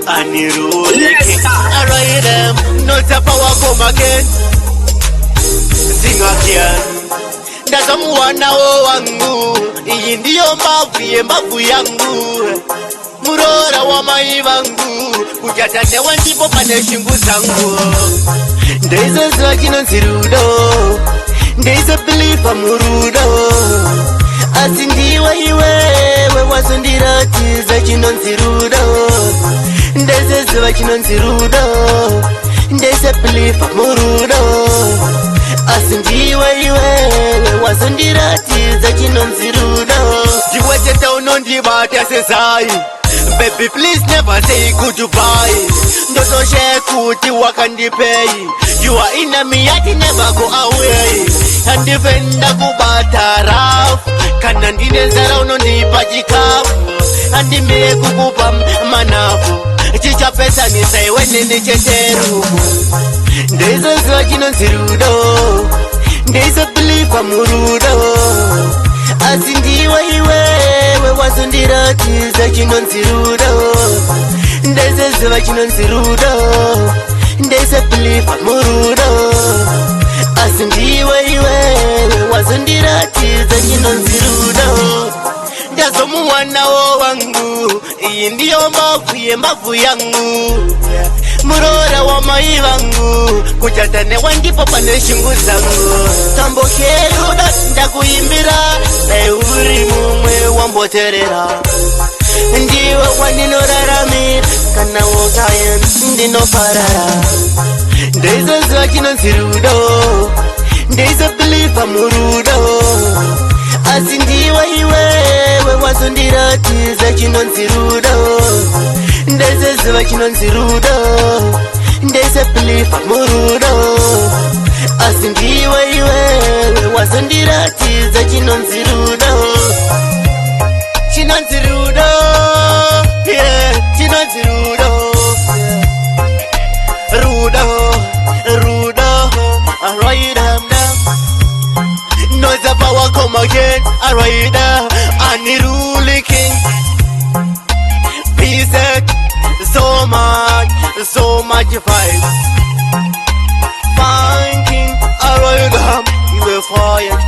Anirule king. Alright them, no power come again. Sing again. Ndaza mwana wangu, iyi ndiyo mbavu yangu. Murora wa mai vangu, kujatanewa ndipo pane shingu zangu. Ndeizo ziwa chinonzi rudo, ndeizo believe murudo. Asi ndiwe iwewe wazondiratiza chinonzi rudo. Ndeizo ziwa chinonzi rudo, ndeizo believe murudo. Asi ndiwe iwewe wazondiratiza chinonzi rudo. Ndiweteta unondibata sezai. Baby, please never say goodbye. Ndoto shekuti wakandipay. You are in me, I can never go away. And defenda kubata raf. Kana ndine zara unonipa jikafu. Andi mire kukupa manafu. Chicha pesa ni saiwe nene cheteru. Ndeizo ziwa chinonzi rudo. Ndeizo believe murudo. Asi ndiwe iwewe wazondiratiza chinonzi rudo. Ndeizo ziwa chinonzi rudo. Ndeizo believe murudo. Asi ndiwe iwewe wazondiratiza chinonzi rudo. Ndazo mwana wangu, iyi ndiyo mbavu yangu. Murora wa mai vangu, kujatanewa ndipo pane shingu zangu. Tambo keruda ndakuimbira, uri mumwe wamboterera. Ndiwe waninoraramira, kana wogaye ndinoparara. Ndeizo ziwa chinonzi rudo, ndeizo believe murudo. Asi ndiwe iwewe wazondiratiza chinonzi rudo. Ndeizo ziwa chinonzi rudo, ndeizo believe murudo. Asi ndiwe iwewe wazondiratiza chinonzi rudo. Chinonzi rudo, yeah, chinonzi rudo. Rudo, alright down. No the power come again, alright down. Anirule king. Peace, so much vibes. Fine king, alright down. You will fire.